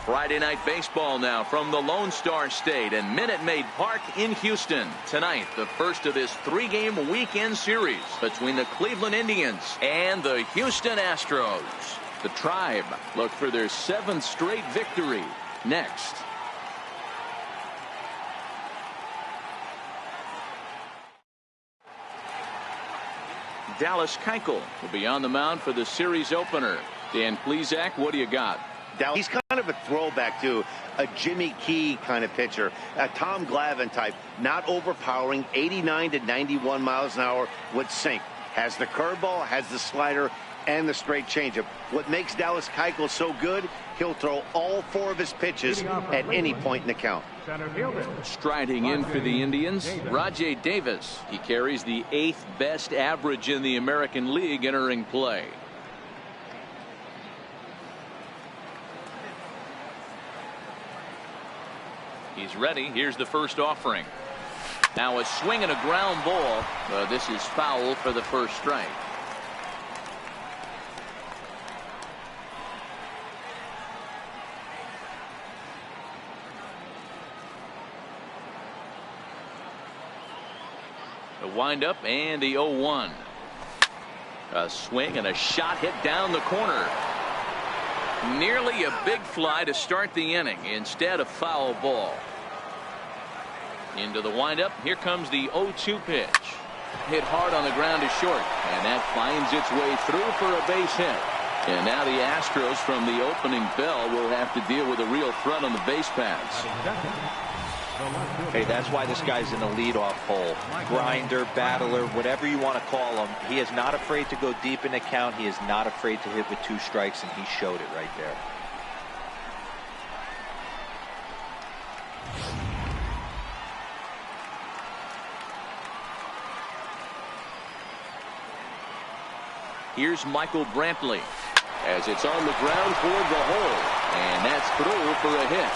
Friday night baseball now from the Lone Star State and Minute Maid Park in Houston. Tonight, the first of this three-game weekend series between the Cleveland Indians and the Houston Astros. The Tribe look for their 7th straight victory next. Dallas Keuchel will be on the mound for the series opener. Dan Plesac, what do you got? He's kind of a throwback to a Jimmy Key kind of pitcher, a Tom Glavine type, not overpowering, 89 to 91 miles an hour would sink. Has the curveball, has the slider, and the straight changeup. What makes Dallas Keuchel so good, he'll throw all 4 of his pitches at any point in the count. Striding in for the Indians, Rajay Davis. He carries the 8th best average in the American League entering play. He's ready. Here's the first offering. Now a swing and a ground ball. This is foul for the first strike. The windup and the 0-1. A swing and a shot hit down the corner. Nearly a big fly to start the inning. Instead, a foul ball. Into the windup. Here comes the 0-2 pitch. Hit hard on the ground to short. And that finds its way through for a base hit. And now the Astros from the opening bell will have to deal with a real threat on the base paths. Hey, that's why this guy's in the leadoff hole. Grinder, battler, whatever you want to call him. He is not afraid to go deep in the count. He is not afraid to hit with 2 strikes, and he showed it right there. Here's Michael Brantley as it's on the ground toward the hole, and that's through for a hit.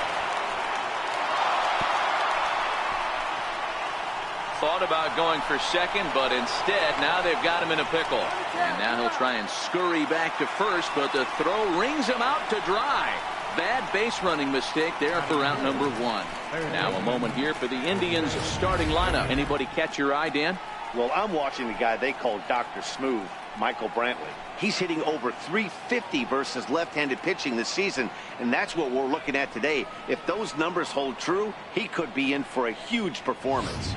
Thought about going for second, but instead now they've got him in a pickle. And now he'll try and scurry back to first, but the throw rings him out to dry. Bad base running mistake there for out number 1. Now a moment here for the Indians starting lineup. Anybody catch your eye, Dan? Well, I'm watching the guy they call Dr. Smooth, Michael Brantley. He's hitting over 350 versus left-handed pitching this season, and that's what we're looking at today. If those numbers hold true, he could be in for a huge performance.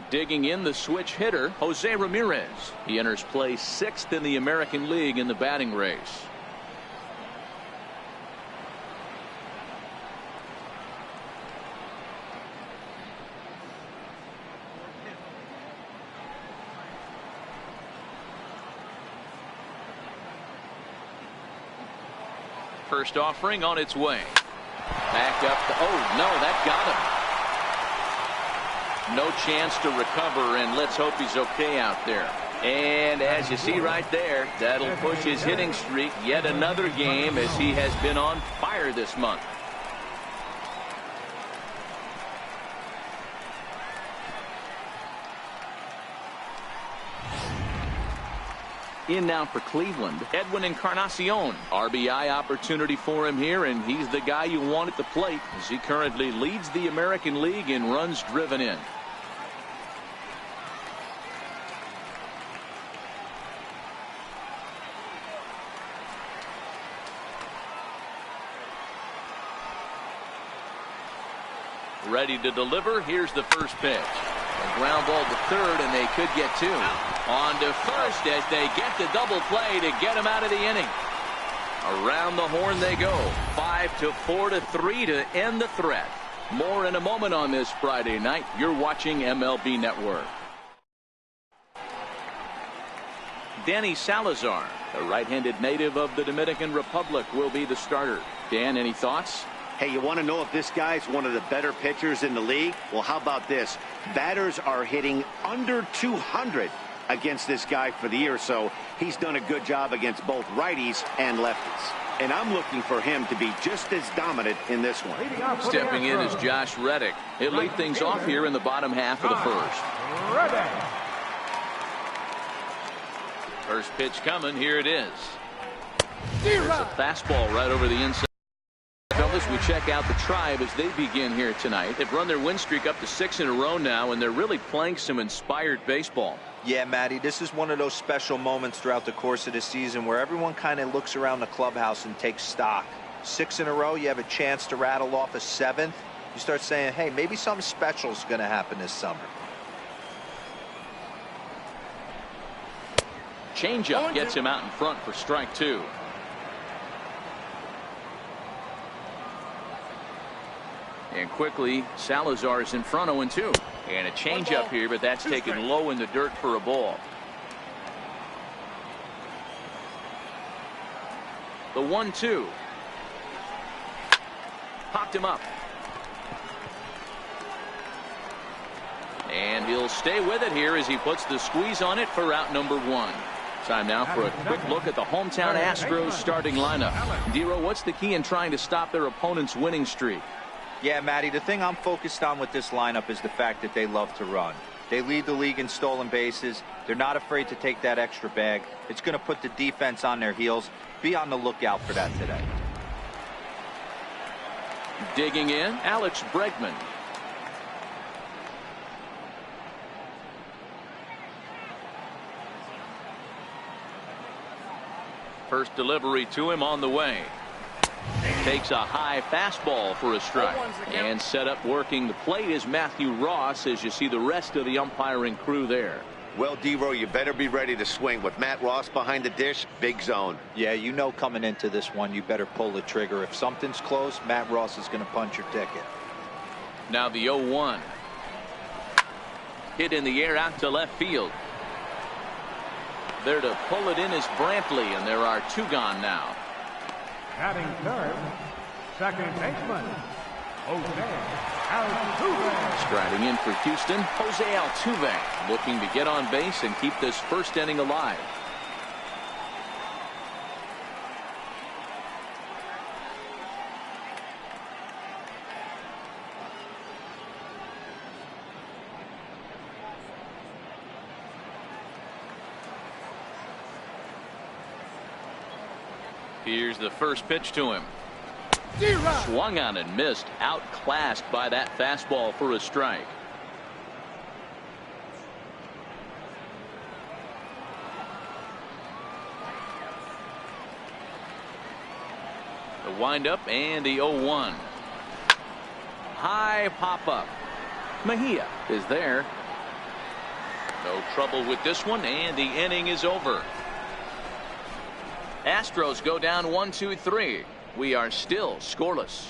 Digging in, the switch hitter, Jose Ramirez. He enters play 6th in the American League in the batting race. First offering on its way. Back up. Oh, no, that got him. No chance to recover, and let's hope he's okay out there. And as you see right there, that'll push his hitting streak yet another game as he has been on fire this month. In now for Cleveland, Edwin Encarnacion. RBI opportunity for him here, and he's the guy you want at the plate as he currently leads the American League in runs driven in. Ready to deliver. Here's the first pitch. A ground ball to third, and they could get 2. On to first as they get the double play to get him out of the inning. Around the horn they go. 5-4 to 3 to end the threat. More in a moment on this Friday night. You're watching MLB Network. Danny Salazar, the right-handed native of the Dominican Republic, will be the starter. Dan, any thoughts? Hey, you want to know if this guy's one of the better pitchers in the league? Well, how about this? Batters are hitting under 200 against this guy for the year, so he's done a good job against both righties and lefties. And I'm looking for him to be just as dominant in this one. Stepping in is Josh Reddick. He'll lead things off here in the bottom half of the first. First pitch coming. Here it is. There's a fastball right over the inside. as we check out the Tribe as they begin here tonight. They've run their win streak up to 6 in a row now, and they're really playing some inspired baseball. Yeah, Matty, this is one of those special moments throughout the course of the season where everyone kind of looks around the clubhouse and takes stock. 6 in a row, you have a chance to rattle off a 7th. You start saying, hey, maybe something special is going to happen this summer. Changeup gets him out in front for strike 2. And quickly, Salazar is in front 0-2. And a changeup here, but that's taken low in the dirt for a ball. The 1-2. Popped him up. And he'll stay with it here as he puts the squeeze on it for out number 1. Time now for a quick look at the hometown Astros starting lineup. Dero, what's the key in trying to stop their opponent's winning streak? Yeah, Matty, the thing I'm focused on with this lineup is the fact that they love to run. They lead the league in stolen bases. They're not afraid to take that extra bag. It's going to put the defense on their heels. Be on the lookout for that today. Digging in, Alex Bregman. First delivery to him on the way. Takes a high fastball for a strike. And set up working the plate is Matthew Ross as you see the rest of the umpiring crew there. Well, Dero, you better be ready to swing. With Matt Ross behind the dish, big zone. Yeah, you know coming into this one, you better pull the trigger. If something's close, Matt Ross is going to punch your ticket. Now the 0-1. Hit in the air out to left field. There to pull it in is Brantley, and there are 2 gone now. Batting third, second baseman, Jose Altuve. Striding in for Houston, Jose Altuve, looking to get on base and keep this first inning alive. Here's the first pitch to him. Swung on and missed. Outclassed by that fastball for a strike. The windup and the 0-1. High pop up. Mejia is there. No trouble with this one, and the inning is over. Astros go down 1-2-3. We are still scoreless.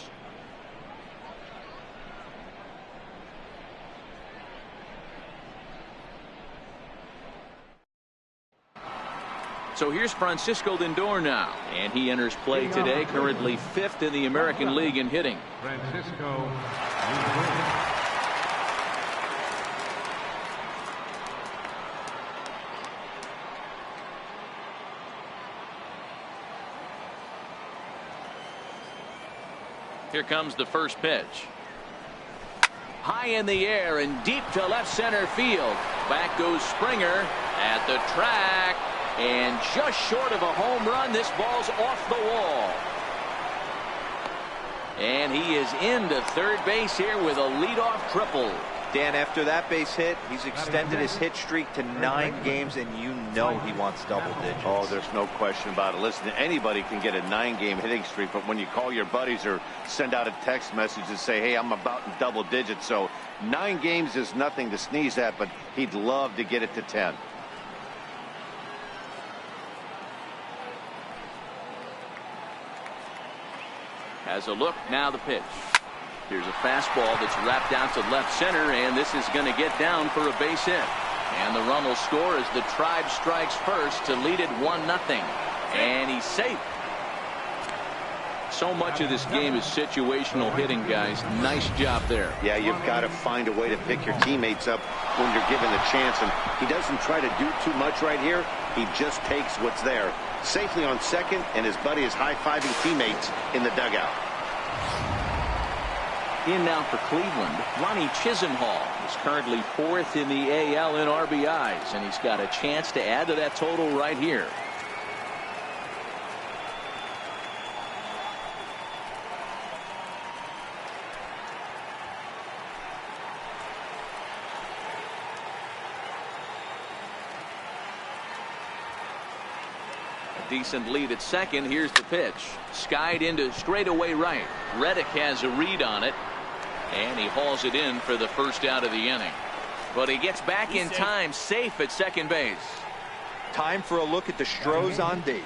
So here's Francisco Lindor now, and he enters play today, currently 5th in the American League in hitting. Francisco Lindor. Here comes the first pitch. High in the air and deep to left center field. Back goes Springer at the track. And just short of a home run, this ball's off the wall. And he is into third base here with a leadoff triple. Dan, after that base hit, he's extended his hit streak to 9 games, and you know he wants double digits. Oh, there's no question about it. Listen, anybody can get a 9-game hitting streak, but when you call your buddies or send out a text message and say, hey, I'm about in double digits, so 9 games is nothing to sneeze at, but he'd love to get it to 10. Has a look, now the pitch. Here's a fastball that's wrapped out to left center, and this is going to get down for a base hit. And the run will score as the Tribe strikes first to lead it 1-0. And he's safe. So much of this game is situational hitting, guys. Nice job there. Yeah, you've got to find a way to pick your teammates up when you're given the chance. And he doesn't try to do too much right here. He just takes what's there. Safely on second, and his buddy is high-fiving teammates in the dugout. In now for Cleveland, Ronnie Chisenhall is currently 4th in the AL in RBIs, and he's got a chance to add to that total right here. Decent lead at second. Here's the pitch. Skied into straightaway right. Reddick has a read on it, and he hauls it in for the first out of the inning. But he gets back in time, safe at second base. Time for a look at the Stros on D.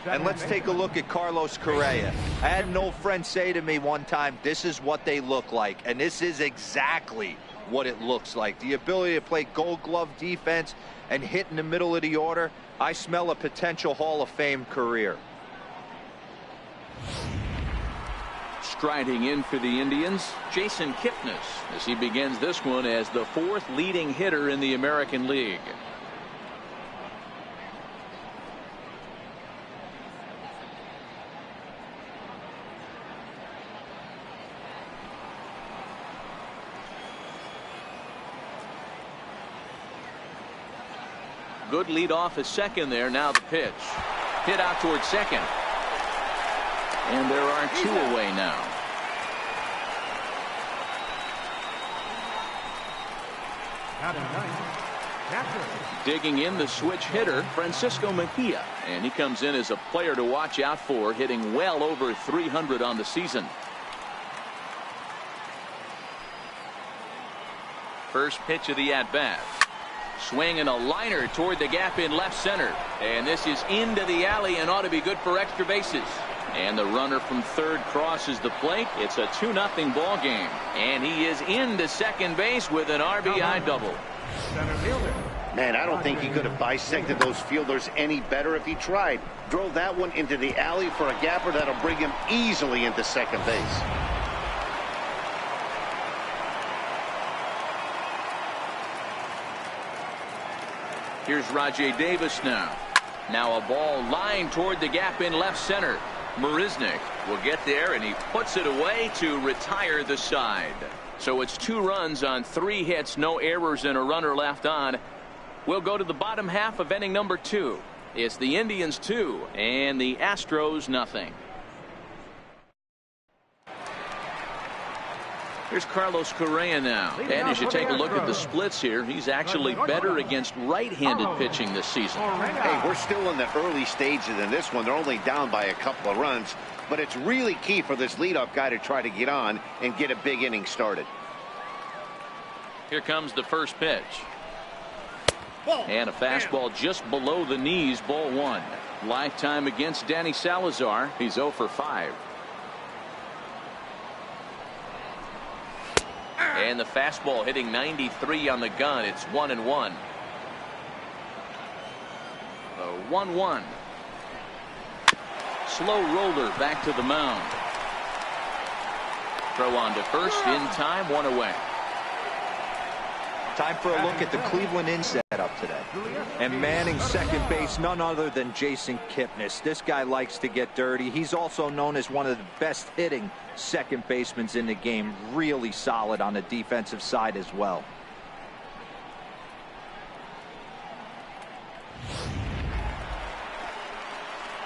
And let's take a look at Carlos Correa. I had an old friend say to me one time, this is what they look like. And this is exactly what it looks like. The ability to play Gold Glove defense and hit in the middle of the order. I smell a potential Hall of Fame career. Striding in for the Indians, Jason Kipnis, as he begins this one as the 4th leading hitter in the American League. Good lead off at second there. Now the pitch. Hit out towards second. And there are 2 away now. Digging in the switch hitter, Francisco Mejia. And he comes in as a player to watch out for, hitting well over 300 on the season. First pitch of the at-bat. Swing and a liner toward the gap in left center. And this is into the alley and ought to be good for extra bases. And the runner from third crosses the plate. It's a 2-0 ball game. And he is into second base with an RBI double. Man, I don't think he could have bisected those fielders any better if he tried. Drove that one into the alley for a gapper that'll bring him easily into second base. Here's Rajay Davis now. Now a ball lined toward the gap in left center. Marisnik will get there, and he puts it away to retire the side. So it's 2 runs on 3 hits, no errors, and a runner left on. We'll go to the bottom half of inning number 2. It's the Indians 2 and the Astros nothing. Here's Carlos Correa now. And as you take a look at the splits here, he's actually better against right-handed pitching this season. Hey, we're still in the early stages in this one. They're only down by a couple of runs. But it's really key for this leadoff guy to try to get on and get a big inning started. Here comes the first pitch. And a fastball just below the knees, ball 1. Lifetime against Danny Salazar. He's 0 for 5. And the fastball hitting 93 on the gun. It's 1-1. The 1-1. Slow roller back to the mound. Throw on to first in time, 1 away. Time for a look at the Cleveland in setup today. And manning second base, none other than Jason Kipnis. This guy likes to get dirty. He's also known as one of the best hitting second basemen in the game. Really solid on the defensive side as well.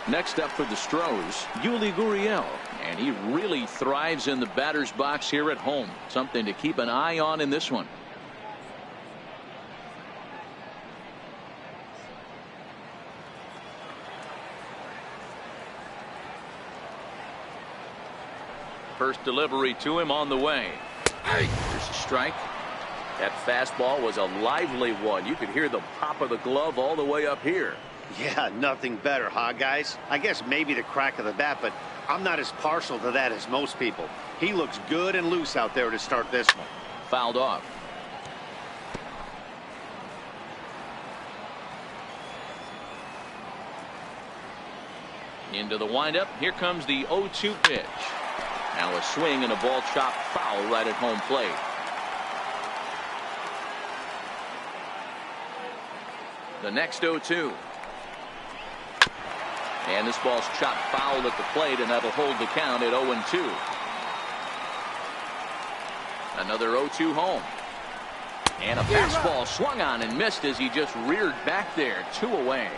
Next up for the Stros, Yuli Gurriel. And he really thrives in the batter's box here at home. Something to keep an eye on in this one. First delivery to him on the way. Here's a strike. That fastball was a lively one. You could hear the pop of the glove all the way up here. Yeah, nothing better, huh, guys? I guess maybe the crack of the bat, but I'm not as partial to that as most people. He looks good and loose out there to start this one. Fouled off. Into the windup. Here comes the 0-2 pitch. Now a swing and a ball chopped foul right at home plate. The next 0-2. And this ball's chopped foul at the plate, and that'll hold the count at 0-2. Another 0-2 home. And a fastball swung on and missed as he just reared back there. 2 away.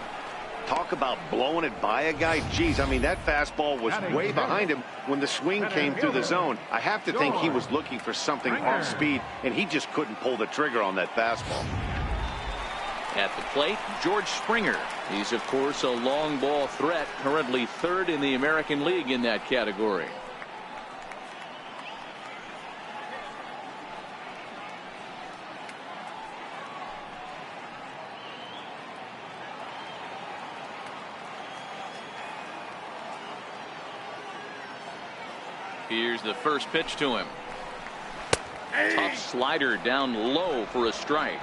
Talk about blowing it by a guy. Geez, I mean, that fastball was way behind him when the swing came through the zone. I have to think he was looking for something off speed, and he just couldn't pull the trigger on that fastball. At the plate, George Springer. He's, of course, a long ball threat, currently third in the American League in that category. Here's the first pitch to him. Tough slider down low for a strike.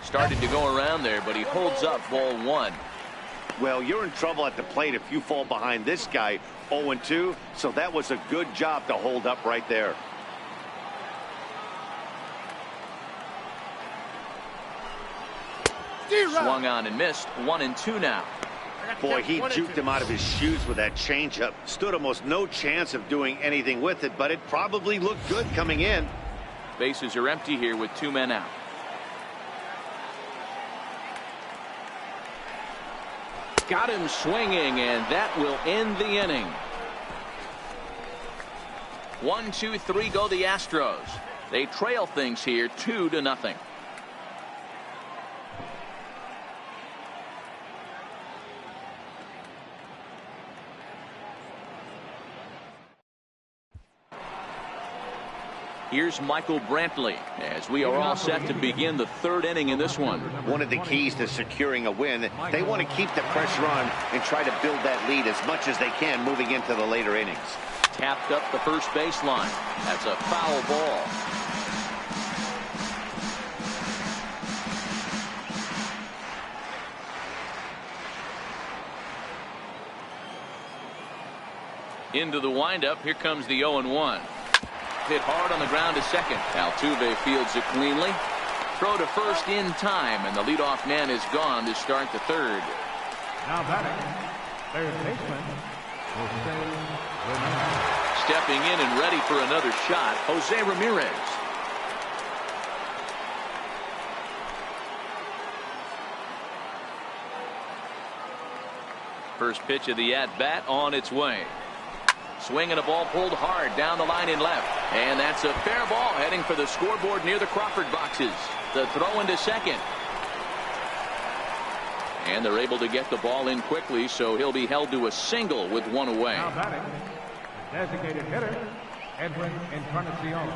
Started to go around there, but he holds up ball one. Well, you're in trouble at the plate if you fall behind this guy 0-2, so that was a good job to hold up right there. Swung on and missed. 1-2 now. Boy, he juked him out of his shoes with that changeup. Stood almost no chance of doing anything with it, but it probably looked good coming in. Bases are empty here with 2 men out. Got him swinging, and that will end the inning. 1, 2, 3 go the Astros. They trail things here 2-0. Here's Michael Brantley as we are all set to begin the 3rd inning in this one. One of the keys to securing a win, they want to keep the pressure on and try to build that lead as much as they can moving into the later innings. Tapped up the first baseline. That's a foul ball. Into the windup. Here comes the 0-1. Hit hard on the ground to second. Altuve fields it cleanly. Throw to first in time, and the leadoff man is gone to start the 3rd. Now batting, third baseman, Jose Ramirez. Stepping in and ready for another shot, Jose Ramirez. First pitch of the at-bat on its way. Swing and a ball pulled hard down the line in left. And that's a fair ball heading for the scoreboard near the Crawford boxes. The throw into second. And they're able to get the ball in quickly, so he'll be held to a single with 1 away. Now batting, the designated hitter, Edwin Encarnacion.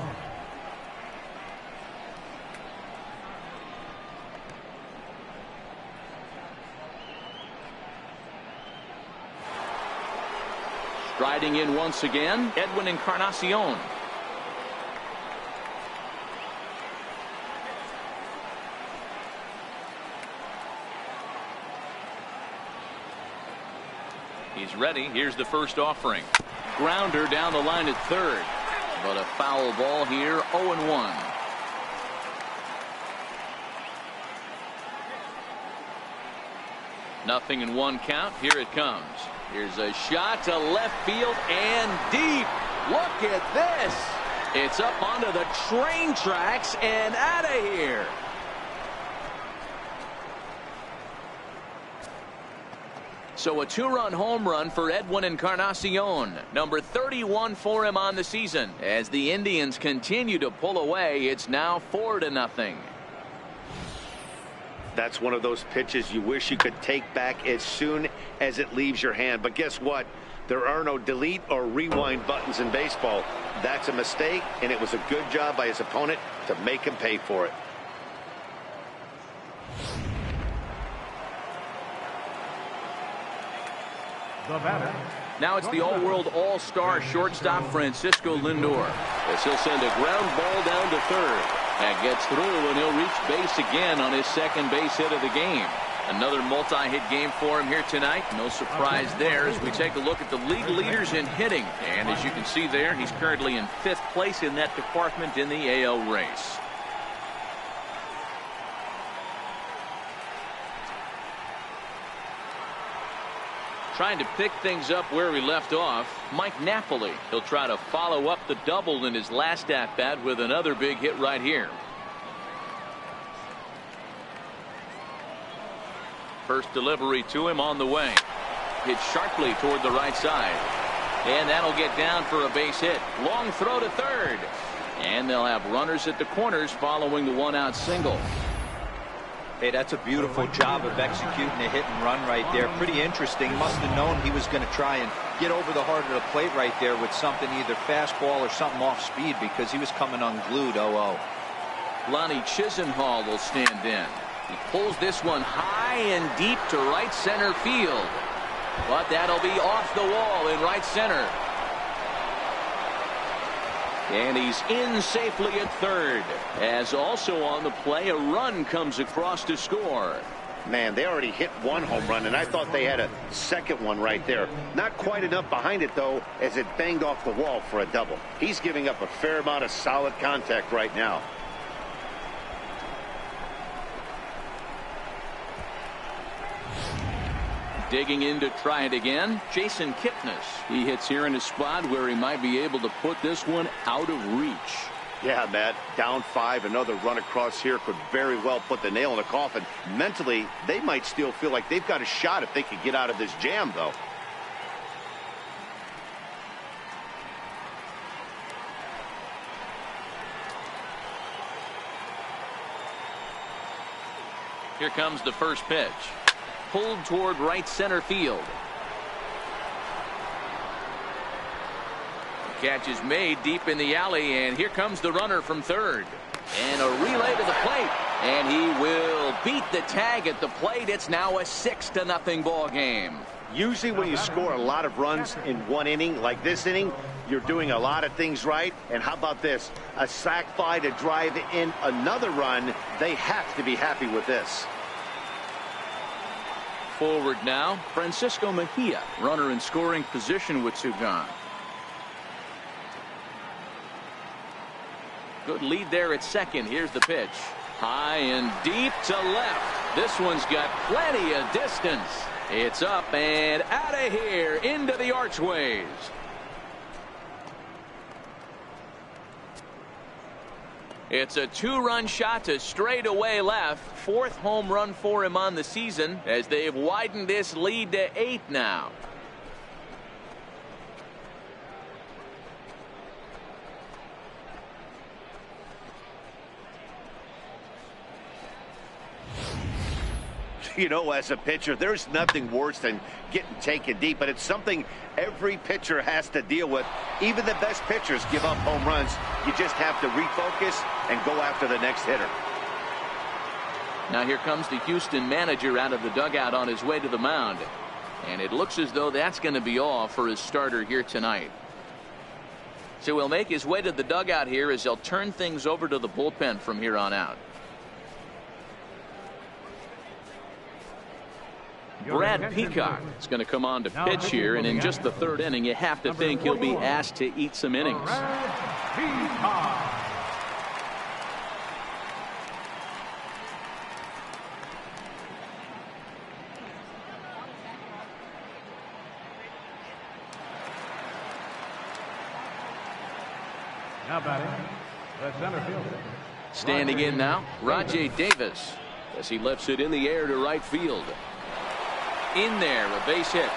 Striding in once again, Edwin Encarnacion. He's ready. Here's the first offering. Grounder down the line at 3rd. But a foul ball here, 0-1. Nothing in 1 count. Here it comes. Here's a shot to left field and deep. Look at this. It's up onto the train tracks and out of here. So a 2-run home run for Edwin Encarnacion. Number 31 for him on the season. As the Indians continue to pull away, it's now 4-0. That's one of those pitches you wish you could take back as soon as it leaves your hand. But guess what? There are no delete or rewind buttons in baseball. That's a mistake, and it was a good job by his opponent to make him pay for it. The batter. Now it's the all-world all-star shortstop Francisco Lindor, as he'll send a ground ball down to 3rd. That gets through, and he'll reach base again on his second base hit of the game. Another multi-hit game for him here tonight. No surprise there as we take a look at the league leaders in hitting. And as you can see there, he's currently in 5th place in that department in the AL race. Trying to pick things up where we left off, Mike Napoli. He'll try to follow up the double in his last at-bat with another big hit right here. First delivery to him on the way. Hit sharply toward the right side. And that'll get down for a base hit. Long throw to third. And they'll have runners at the corners following the one-out single. Hey, that's a beautiful job of executing a hit and run right there. Pretty interesting. Must have known he was going to try and get over the heart of the plate right there with something, either fastball or something off speed, because he was coming unglued. 0-0. Lonnie Chisenhall will stand in. He pulls this one high and deep to right center field. But that'll be off the wall in right center. And he's in safely at third. As also on the play, a run comes across to score. Man, they already hit one home run, and I thought they had a second one right there. Not quite enough behind it, though, as it banged off the wall for a double. He's giving up a fair amount of solid contact right now. Digging in to try it again, Jason Kipnis. He hits here in a spot where he might be able to put this one out of reach. Yeah, Matt, down 5, another run across here could very well put the nail in the coffin. Mentally, they might still feel like they've got a shot if they could get out of this jam, though. Here comes the first pitch. Pulled toward right center field. Catch is made deep in the alley, and here comes the runner from third. And a relay to the plate, and he will beat the tag at the plate. It's now a 6-0 ball game. Usually when you score a lot of runs in one inning, like this inning, you're doing a lot of things right. And how about this? A sac fly to drive in another run. They have to be happy with this. Forward now, Francisco Mejia, runner in scoring position with two gone. Good lead there at second. Here's the pitch. High and deep to left. This one's got plenty of distance. It's up and out of here into the archways. It's a 2-run shot to straightaway left. 4th home run for him on the season as they've widened this lead to 8 now. You know, as a pitcher, there's nothing worse than getting taken deep, but it's something every pitcher has to deal with. Even the best pitchers give up home runs. You just have to refocus and go after the next hitter. Now here comes the Houston manager out of the dugout on his way to the mound. And it looks as though that's going to be all for his starter here tonight. So he'll make his way to the dugout here as they'll turn things over to the bullpen from here on out. Brad Peacock is going to come on to pitch here, and in just the 3rd inning, you have to think he'll be asked to eat some innings. Now batting, the center fielder. Standing in now, Rajay Davis, as he lifts it in the air to right field. In there, a base hit.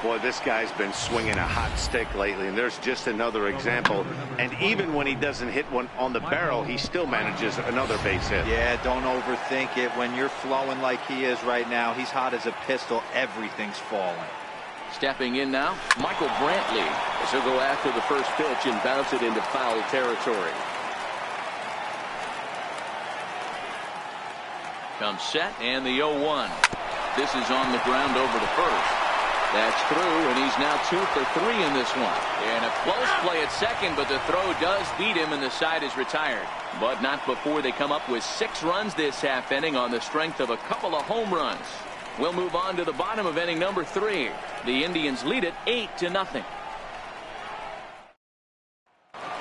Boy, this guy's been swinging a hot stick lately, and there's just another example. And even when he doesn't hit one on the barrel, he still manages another base hit. Yeah, don't overthink it. When you're flowing like he is right now, he's hot as a pistol. Everything's falling. Stepping in now, Michael Brantley, as he'll go after the first pitch and bounce it into foul territory. Comes set, and the 0-1. This is on the ground over to first. That's through, and he's now 2 for 3 in this one. And a close play at second, but the throw does beat him, and the side is retired. But not before they come up with 6 runs this half inning on the strength of a couple of home runs. We'll move on to the bottom of inning number 3. The Indians lead it 8-0.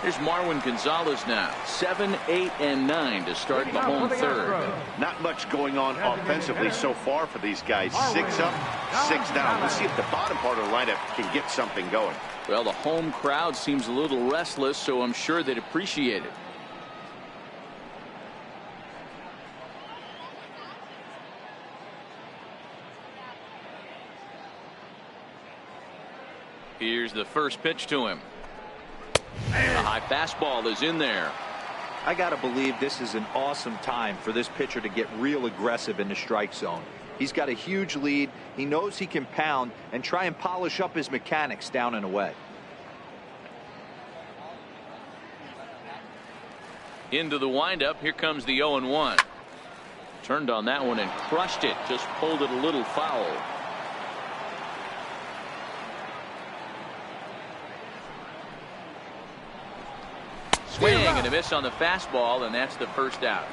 Here's Marwin Gonzalez now. 7, 8, and 9 to start the home 3rd. Not much going on offensively so far for these guys. 6 up, 6 down. Let's see if the bottom part of the lineup can get something going. Well, the home crowd seems a little restless, so I'm sure they'd appreciate it. Here's the first pitch to him. The high fastball is in there. I got to believe this is an awesome time for this pitcher to get real aggressive in the strike zone. He's got a huge lead. He knows he can pound and try and polish up his mechanics down and away. Into the windup. Here comes the 0-1. Turned on that one and crushed it. Just pulled it a little foul. Swing and a miss on the fastball, and that's the first out.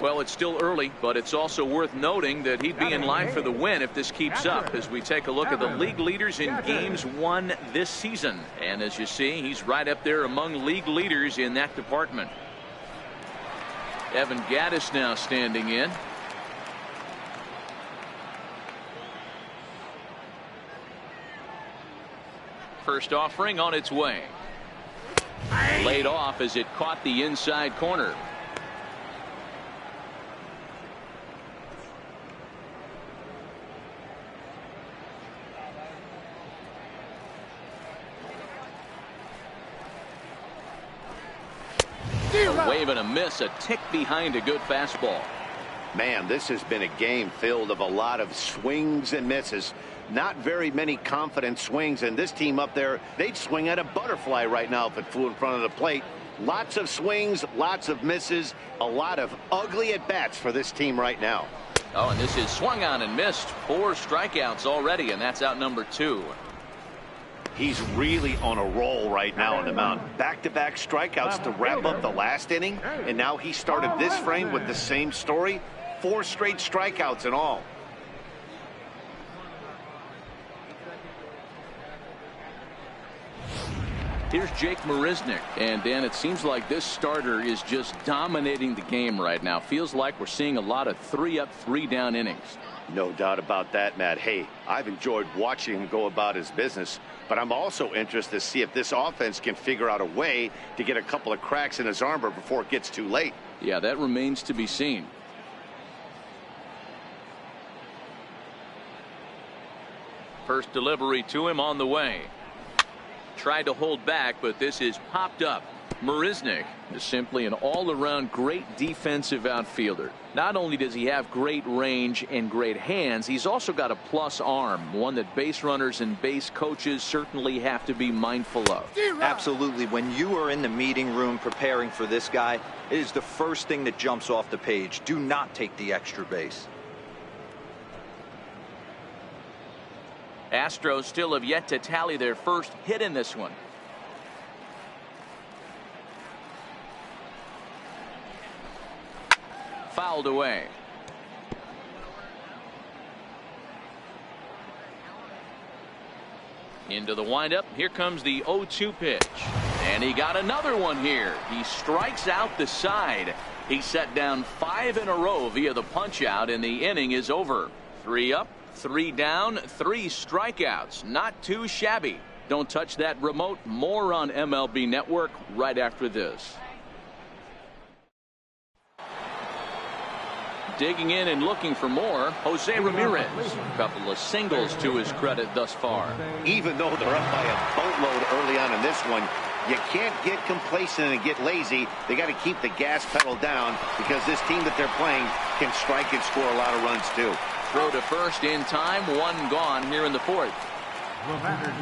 Well, it's still early, but it's also worth noting that he'd be in line for the win if this keeps up as we take a look at the league leaders in games won this season. And as you see, he's right up there among league leaders in that department. Evan Gattis now standing in. First offering on its way. Laid off as it caught the inside corner. A wave and a miss, a tick behind a good fastball. Man, this has been a game filled of a lot of swings and misses. Not very many confident swings, and this team up there, they'd swing at a butterfly right now if it flew in front of the plate. Lots of swings, lots of misses, a lot of ugly at-bats for this team right now. Oh, and this is swung on and missed. 4 strikeouts already, and that's out number 2. He's really on a roll right now on the mound. Back-to-back strikeouts to wrap up the last inning, and now he started this frame with the same story. 4 straight strikeouts in all. Here's Jake Marisnick. And, Dan, it seems like this starter is just dominating the game right now. Feels like we're seeing a lot of 3-up, 3-down innings. No doubt about that, Matt. Hey, I've enjoyed watching him go about his business, but I'm also interested to see if this offense can figure out a way to get a couple of cracks in his armor before it gets too late. Yeah, that remains to be seen. First delivery to him on the way. Tried to hold back, but this is popped up. Marisnick is simply an all-around great defensive outfielder. Not only does he have great range and great hands, he's also got a plus arm, one that base runners and base coaches certainly have to be mindful of. Absolutely. When you are in the meeting room preparing for this guy, it is the first thing that jumps off the page. Do not take the extra base. Astros still have yet to tally their first hit in this one. Fouled away. Into the windup. Here comes the 0-2 pitch. And he got another one here. He strikes out the side. He set down 5 in a row via the punch out, and the inning is over. 3 up, 3 down, 3 strikeouts. Not too shabby. Don't touch that remote. More on MLB Network right after this. Digging in and looking for more, Jose Ramirez. A couple of singles to his credit thus far. Even though they're up by a boatload early on in this one, you can't get complacent and get lazy. They got to keep the gas pedal down because this team that they're playing can strike and score a lot of runs too. Throw to first in time, 1 gone here in the 4th.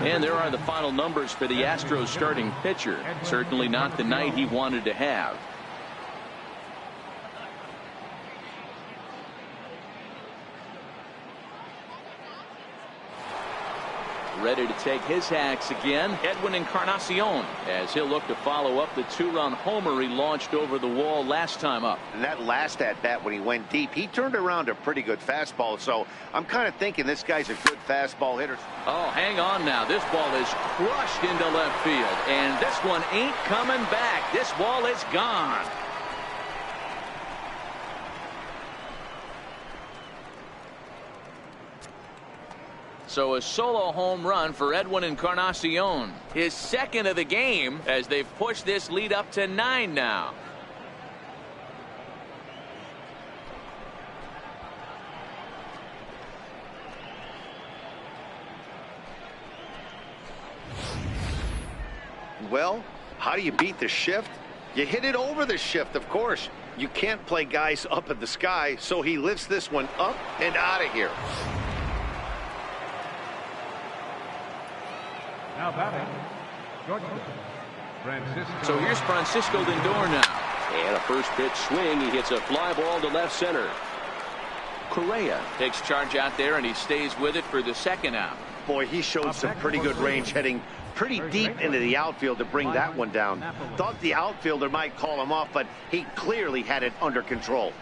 And there are the final numbers for the Astros starting pitcher. Certainly not the night he wanted to have. Ready to take his hacks again, Edwin Encarnacion, as he'll look to follow up the 2-run homer he launched over the wall last time up. And that last at-bat when he went deep, he turned around a pretty good fastball, so I'm kind of thinking this guy's a good fastball hitter. Oh, hang on now. This ball is crushed into left field, and this one ain't coming back. This ball is gone. So a solo home run for Edwin Encarnacion. His second of the game as they've pushed this lead up to 9 now. well. How do you beat the shift? You hit it over the shift, of course. You can't play guys up in the sky, so he lifts this one up and out of here. Now batting, shortstop, Francisco. So here's Francisco Lindor now. And a first pitch swing. He hits a fly ball to left center. Correa takes charge out there, and he stays with it for the second out. Boy, he showed some pretty good range, heading pretty deep into the outfield to bring that one down. Thought the outfielder might call him off, but he clearly had it under control.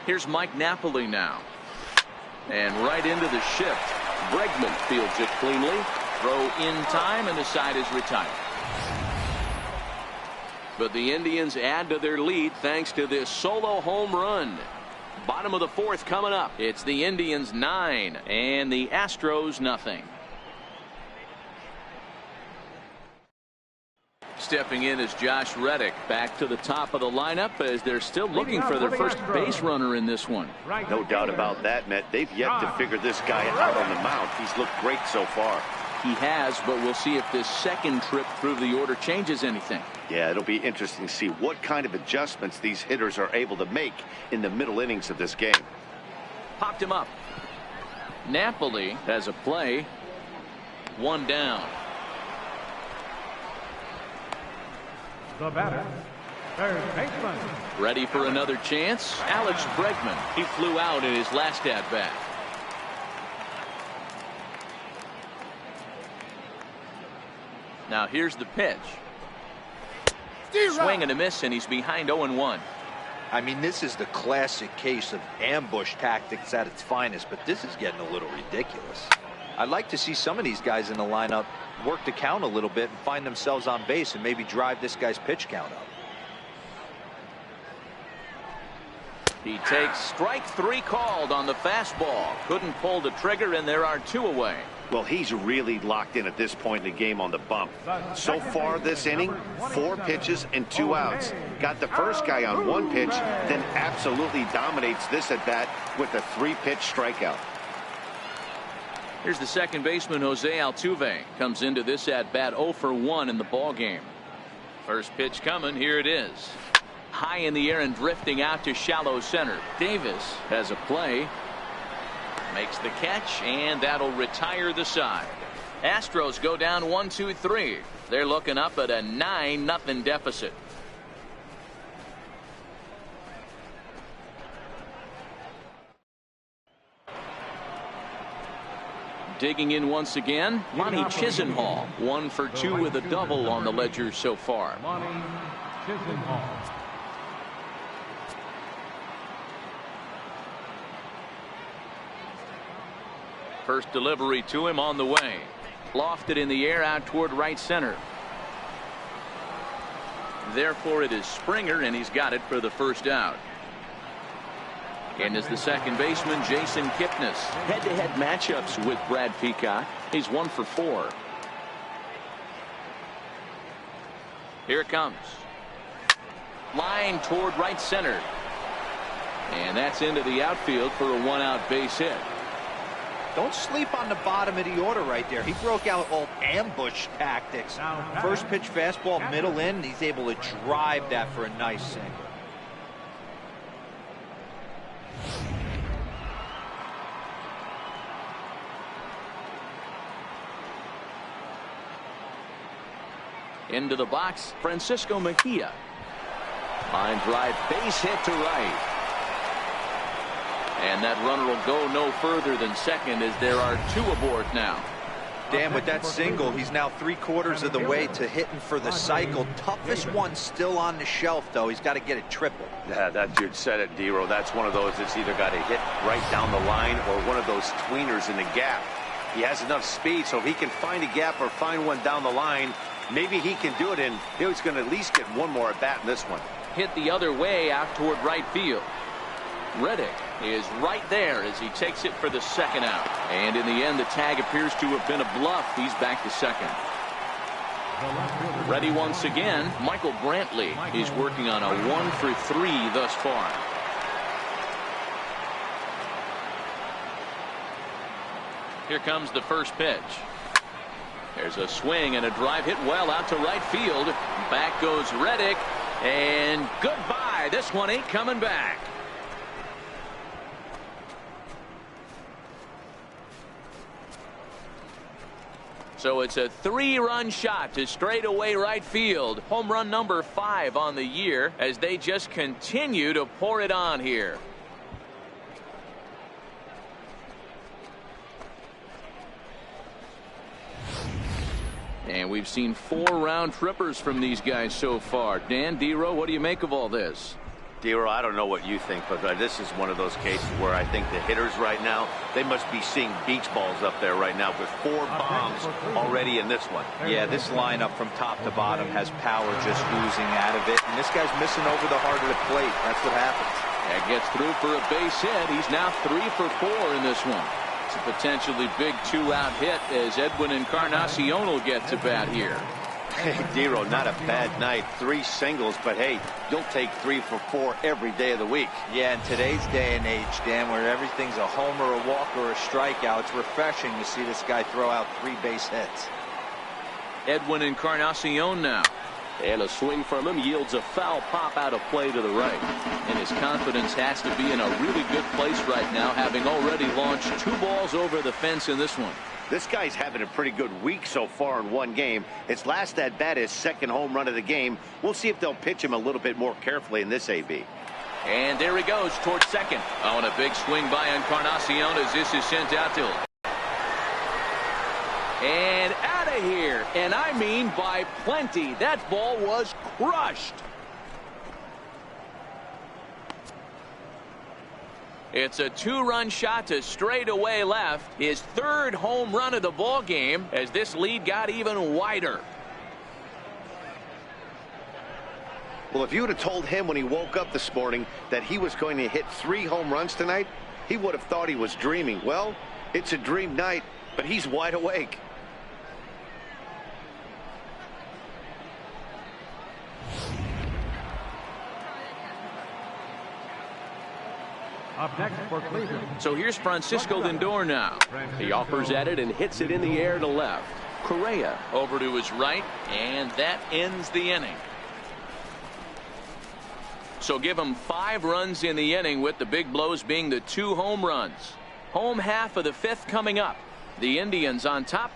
Here's Mike Napoli now. And right into the shift. Bregman fields it cleanly. Throw in time, and the side is retired. But the Indians add to their lead thanks to this solo home run. Bottom of the fourth coming up. It's the Indians 9 and the Astros nothing. Stepping in is Josh Reddick, back to the top of the lineup as they're still looking for their first base runner in this one. No doubt about that, Matt. They've yet to figure this guy out on the mound. He's looked great so far. He has, but we'll see if this second trip through the order changes anything. Yeah, it'll be interesting to see what kind of adjustments these hitters are able to make in the middle innings of this game. Popped him up. Napoli has a play. One down. The batter, third baseman. Ready for another chance. Alex Bregman. He flew out in his last at bat. Now here's the pitch. Swing and a miss, and he's behind 0-1. I mean, this is the classic case of ambush tactics at its finest, but this is getting a little ridiculous. I'd like to see some of these guys in the lineup work the count a little bit and find themselves on base and maybe drive this guy's pitch count up. He takes strike 3 called on the fastball. Couldn't pull the trigger, and there are 2 away. Well, he's really locked in at this point in the game on the bump. So far this inning, 4 pitches and 2 outs. Got the first guy on 1 pitch, then absolutely dominates this at bat with a 3-pitch strikeout. Here's the second baseman, Jose Altuve. Comes into this at bat 0 for 1 in the ball game. First pitch coming. Here it is. High in the air and drifting out to shallow center. Davis has a play. Makes the catch, and that'll retire the side. Astros go down 1-2-3. They're looking up at a 9-0 deficit. Digging in once again, Monty Chisenhall. 1 for 2 with a double on the ledger so far. Monty Chisenhall. First delivery to him on the way. Lofted in the air out toward right center. Therefore it is Springer, and he's got it for the first out. And is the second baseman, Jason Kipnis. Head-to-head matchups with Brad Peacock. He's 1 for 4. Here it comes. Line toward right center. And that's into the outfield for a 1-out base hit. Don't sleep on the bottom of the order right there. He broke out all ambush tactics. First pitch fastball middle in. He's able to drive that for a nice single. Into the box, Francisco Mejia. Line drive, base hit to right. And that runner will go no further than second as there are 2 aboard now. Dan, with that single, he's now 3/4 of the way to hitting for the cycle. Toughest one still on the shelf, though. He's got to get it triple. Yeah, that dude said it, D-Row. That's one of those that's either got to hit right down the line or one of those tweeners in the gap. He has enough speed, so if he can find a gap or find one down the line, maybe he can do it, and he's going to at least get one more at bat in this one. Hit the other way out toward right field. Reddick is right there as he takes it for the second out. And in the end, the tag appears to have been a bluff. He's back to second. Ready once again, Michael Brantley. He's working on a 1 for 3 thus far. Here comes the first pitch. There's a swing and a drive hit well out to right field. Back goes Reddick, and goodbye. This one ain't coming back. So it's a 3-run shot to straightaway right field. Home run number 5 on the year as they just continue to pour it on here. And we've seen 4 round trippers from these guys so far. Dan, Dero, what do you make of all this? Dero, I don't know what you think, but this is one of those cases where I think the hitters right now, they must be seeing beach balls up there right now with 4 bombs already in this one. Yeah, this lineup from top to bottom has power just oozing out of it. And this guy's missing over the heart of the plate. That's what happens. That gets through for a base hit. He's now 3 for 4 in this one. It's a potentially big 2-out hit as Edwin Encarnacion will get to bat here. Hey, Dero, not a bad night. 3 singles, but hey, you'll take 3 for 4 every day of the week. Yeah, in today's day and age, Dan, where everything's a homer, a walk, or a strikeout, it's refreshing to see this guy throw out 3 base hits. Edwin Encarnacion now. And a swing from him yields a foul pop out of play to the right. And his confidence has to be in a really good place right now, having already launched 2 balls over the fence in this one. This guy's having a pretty good week so far in one game. His last at bat is 2nd home run of the game. We'll see if they'll pitch him a little bit more carefully in this AB. And there he goes towards second. Oh, and a big swing by Encarnacion as this is sent out to him. And out of here. And I mean by plenty. That ball was crushed. It's a 2-run shot to straightaway left. His 3rd home run of the ball game as this lead got even wider. Well, if you would have told him when he woke up this morning that he was going to hit 3 home runs tonight, he would have thought he was dreaming. Well, it's a dream night, but he's wide awake. Up next for Cleveland. So here's Francisco Lindor now. He offers at it and hits it in the air to left. Correa over to his right, and that ends the inning. So give him 5 runs in the inning, with the big blows being the 2 home runs. Home half of the 5th coming up. The Indians on top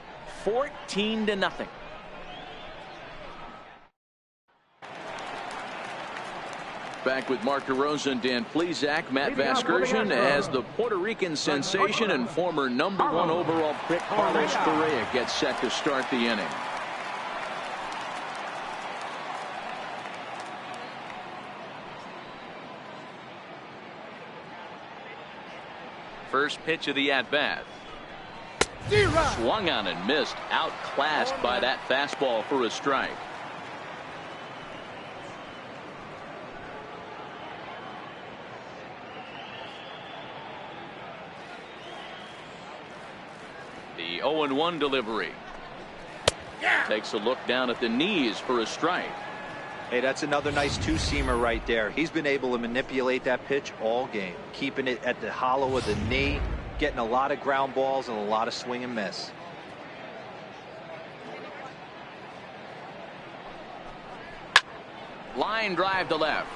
14-0. Back with Mark DeRosa and Dan Plesac. Matt Vasgersian as the Puerto Rican sensation and former #1 overall pick Carlos Correa gets set to start the inning. First pitch of the at-bat. Swung on and missed. Outclassed by that fastball for a strike. The 0-1 delivery. Takes a look down at the knees for a strike. Hey, that's another nice 2-seamer right there. He's been able to manipulate that pitch all game, keeping it at the hollow of the knee, getting a lot of ground balls and a lot of swing and miss. Line drive to left.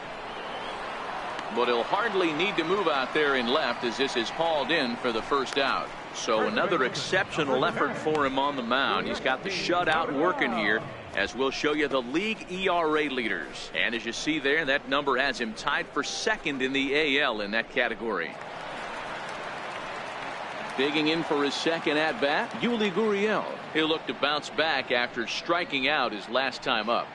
But he'll hardly need to move out there in left as this is hauled in for the first out. So another exceptional effort for him on the mound. He's got the shutout working here, as we'll show you the league ERA leaders. And as you see there, that number has him tied for 2nd in the AL in that category. Digging in for his 2nd at-bat, Yuli Gurriel. He'll look to bounce back after striking out his last time up.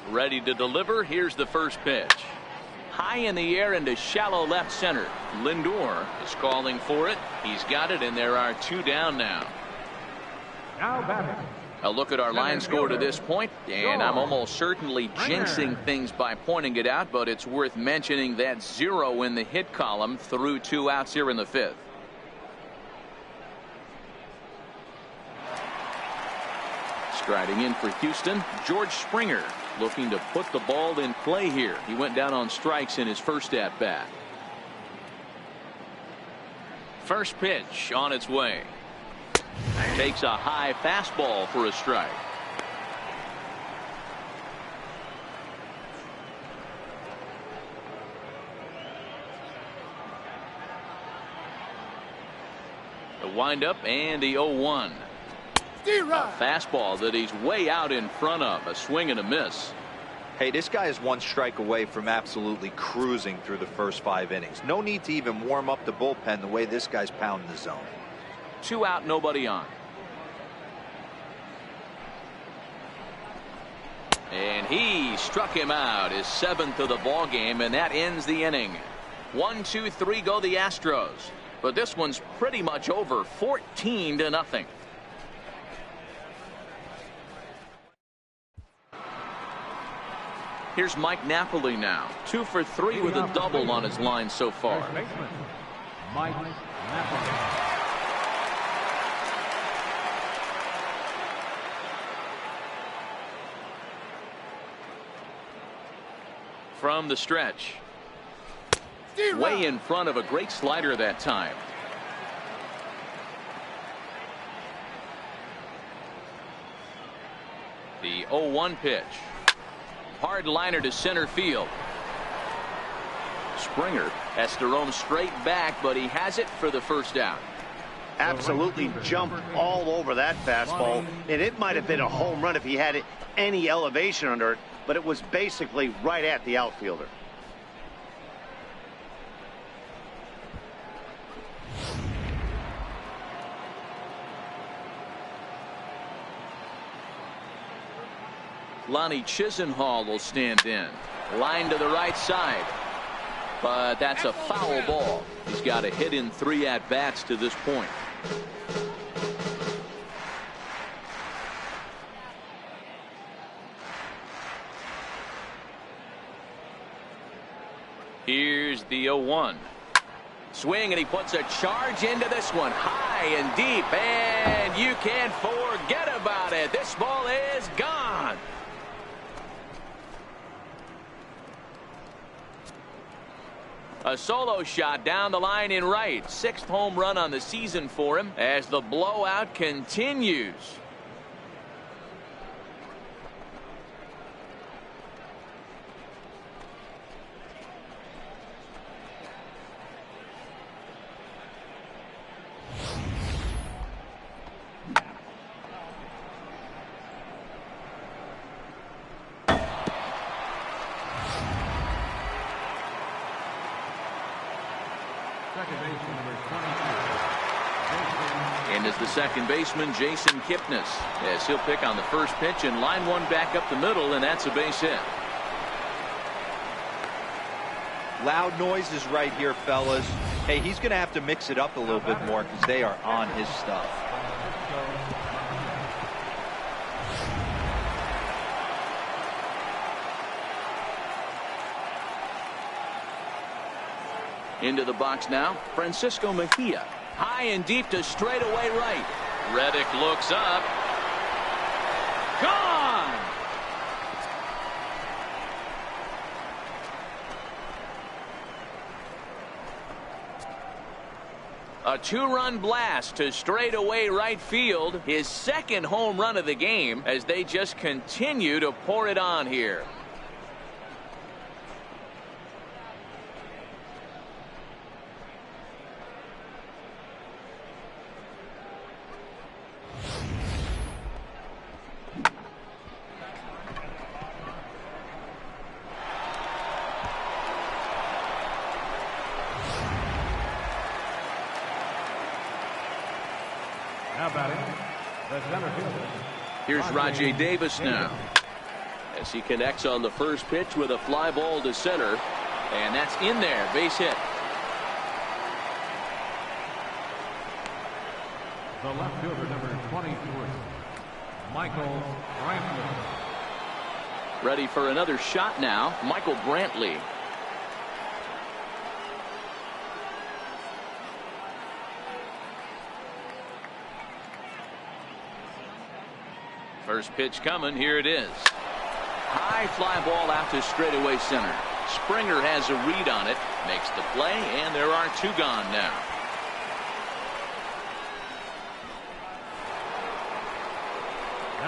Ready to deliver. Here's the first pitch. High in the air into shallow left center. Lindor is calling for it. He's got it, and there are 2 down now. Now batting. A look at our line score to this point, and I'm almost certainly jinxing things by pointing it out, but it's worth mentioning that 0 in the hit column through 2 outs here in the 5th. Striding in for Houston, George Springer, looking to put the ball in play here. He went down on strikes in his first at bat. First pitch on its way. Takes a high fastball for a strike. The windup and the 0-1. A fastball that he's way out in front of. A swing and a miss. Hey, this guy is one strike away from absolutely cruising through the first 5 innings. No need to even warm up the bullpen the way this guy's pounding the zone. 2 out, nobody on. And he struck him out, his 7th of the ball game, and that ends the inning. 1, 2, 3 go the Astros. But this one's pretty much over, 14-0. Here's Mike Napoli now. 2 for 3 with a double on his line so far. Mike Napoli. From the stretch. Way in front of a great slider that time. The 0-1 pitch. Hard liner to center field. Springer has to roam straight back, but he has it for the first out. Absolutely jumped all over that fastball, and it might have been a home run if he had any elevation under it, but it was basically right at the outfielder. Lonnie Chisenhall will stand in. Line to the right side. But that's a foul ball. He's got a hit in 3 at-bats to this point. Here's the 0-1. Swing, and he puts a charge into this one. High and deep, and you can't forget about it. This ball is gone. A solo shot down the line in right. 6th home run on the season for him as the blowout continues. And as the second baseman, Jason Kipnis, as he'll pick on the first pitch and line one back up the middle, and that's a base hit. Loud noises right here, fellas. Hey, he's going to have to mix it up a little bit more because they are on his stuff. Into the box now, Francisco Mejia. High and deep to straightaway right. Reddick looks up. Gone! A 2-run blast to straightaway right field. His 2nd home run of the game as they just continue to pour it on here. Now batting, the center fielder. Here's Rajay Davis now. As he connects on the first pitch with a fly ball to center. And that's in there, base hit. The left fielder, number 23, Michael Brantley. Ready for another shot now, Michael Brantley. First pitch coming, here it is. High fly ball out to straightaway center. Springer has a read on it, makes the play, and there are 2 gone now.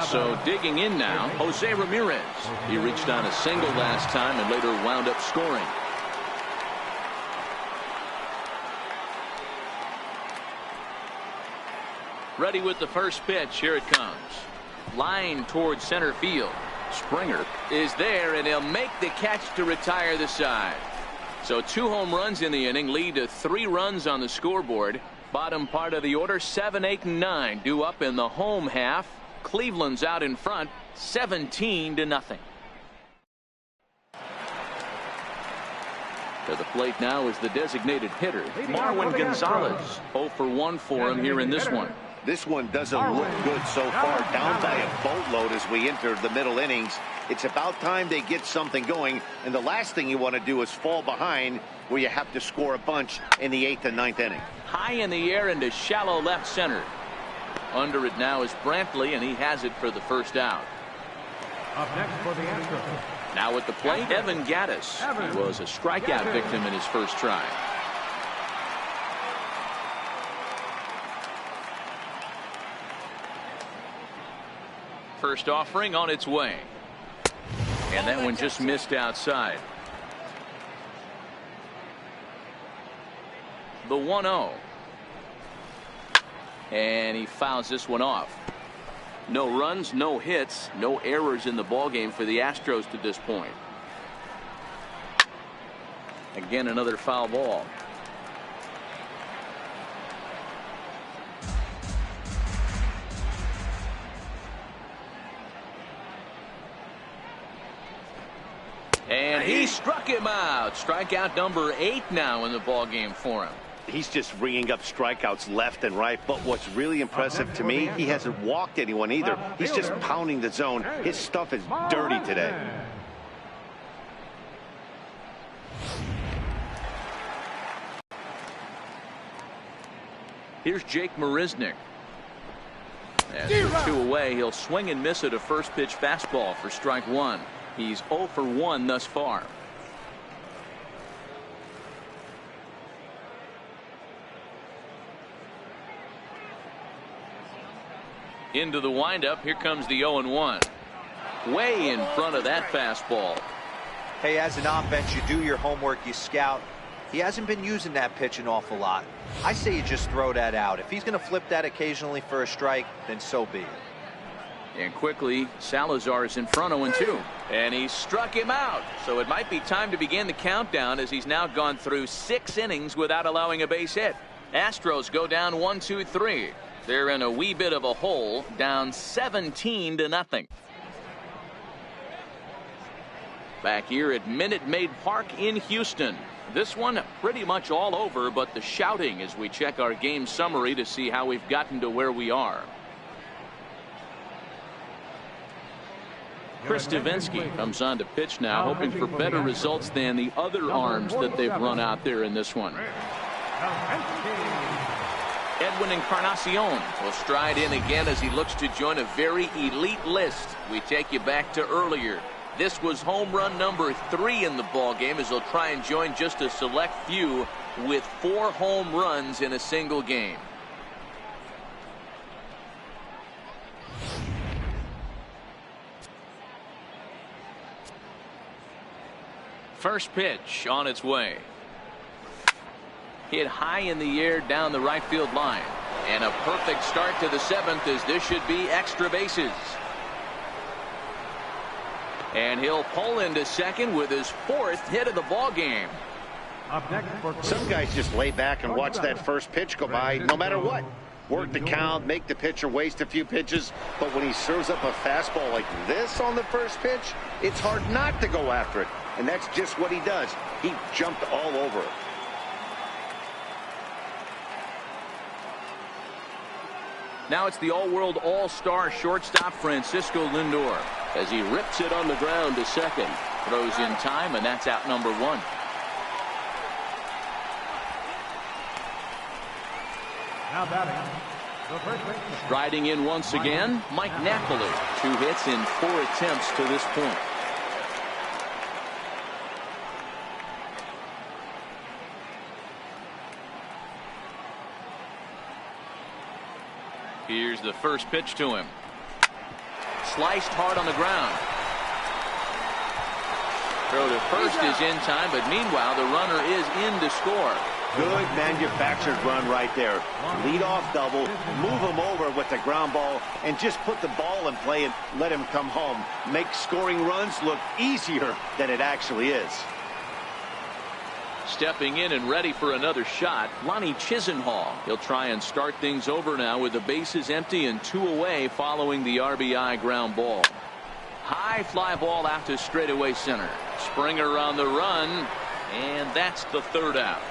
So digging in now, Jose Ramirez. He reached on a single last time and later wound up scoring. Ready with the first pitch. Here it comes. Line towards center field. Springer is there, and he'll make the catch to retire the side. So 2 home runs in the inning lead to 3 runs on the scoreboard. Bottom part of the order, 7, 8, and 9 due up in the home half. Cleveland's out in front, 17-0. To the plate now is the designated hitter, Marwin Gonzalez. 0 for 1 for him here in this one. This one doesn't look good so far. Down by a boatload as we enter the middle innings. It's about time they get something going. And the last thing you want to do is fall behind where you have to score a bunch in the 8th and 9th inning. High in the air into shallow left center. Under it now is Brantley, and he has it for the first out. Up next for the Astros. Now at the plate, Evan Gattis. He was a strikeout victim in his first try. First offering on its way. And that one just missed outside. The 1-0. And he fouls this one off. No runs, no hits, no errors in the ballgame for the Astros to this point. Again, another foul ball. And he struck him out. Strikeout number 8 now in the ballgame for him. He's just ringing up strikeouts left and right. But what's really impressive to me, he hasn't walked anyone either. He's just pounding the zone. His stuff is dirty today. Here's Jake Marisnick. As we're 2 away, he'll swing and miss at a first pitch fastball for strike 1. He's 0 for 1 thus far. Into the windup. Here comes the 0-1. Way in front of that fastball. Hey, as an offense, you do your homework, you scout. He hasn't been using that pitch an awful lot. I say you just throw that out. If he's going to flip that occasionally for a strike, then so be it. And quickly, Salazar is in front, 0-2. And he struck him out. So it might be time to begin the countdown, as he's now gone through 6 innings without allowing a base hit. Astros go down 1-2-3. They're in a wee bit of a hole, down 17-0. Back here at Minute Maid Park in Houston. This one pretty much all over, but the shouting as we check our game summary to see how we've gotten to where we are. Chris Davinsky comes on to pitch now, hoping for better results than the other arms that they've run out there in this one. Edwin Encarnacion will stride in again as he looks to join a very elite list. We take you back to earlier. This was home run number 3 in the ballgame, as he'll try and join just a select few with 4 home runs in a single game. First pitch on its way. Hit high in the air down the right field line. And a perfect start to the 7th, as this should be extra bases. And he'll pull into second with his 4th hit of the ball game. Some guys just lay back and watch that first pitch go by no matter what. Work the count, make the pitcher waste a few pitches. But when he serves up a fastball like this on the first pitch, it's hard not to go after it. And that's just what he does. He jumped all over it. Now it's the all-world all-star shortstop Francisco Lindor, as he rips it on the ground to second. Throws in time, and that's out number 1. Now batting, the first baseman. Striding in once again, Mike Napoli. 2 hits in 4 attempts to this point. Here's the first pitch to him. Sliced hard on the ground. Throw to first is in time, but meanwhile the runner is in to score. Good manufactured run right there. Lead off double, move him over with the ground ball, and just put the ball in play and let him come home. Make scoring runs look easier than it actually is. Stepping in and ready for another shot, Lonnie Chisenhall. He'll try and start things over now with the bases empty and 2 away following the RBI ground ball. High fly ball out to straightaway center. Springer on the run, and that's the 3rd out.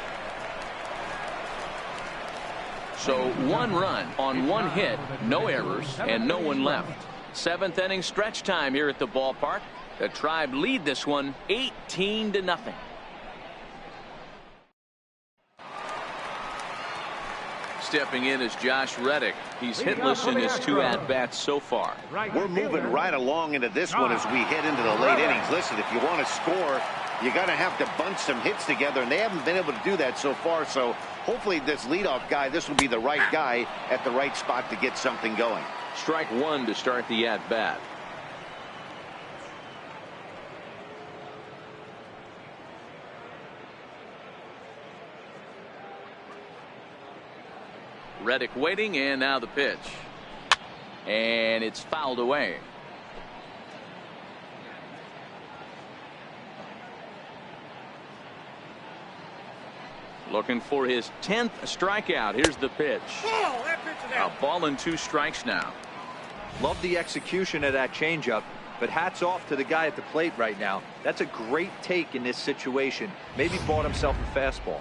So 1 run on 1 hit, no errors, and no one left. 7th inning stretch time here at the ballpark. The Tribe lead this one 18-0. Stepping in is Josh Reddick. He's hitless in his 2 at-bats so far. We're moving right along into this one as we head into the late innings. Listen, if you want to score, you got to have to bunch some hits together, and they haven't been able to do that so far. So hopefully this leadoff guy, this will be the right guy at the right spot to get something going. Strike 1 to start the at-bat. Reddick waiting, and now the pitch. And it's fouled away. Looking for his 10th strikeout. Here's the pitch. A ball and 2 strikes now. Love the execution of that changeup, but hats off to the guy at the plate right now. That's a great take in this situation. Maybe bought himself a fastball.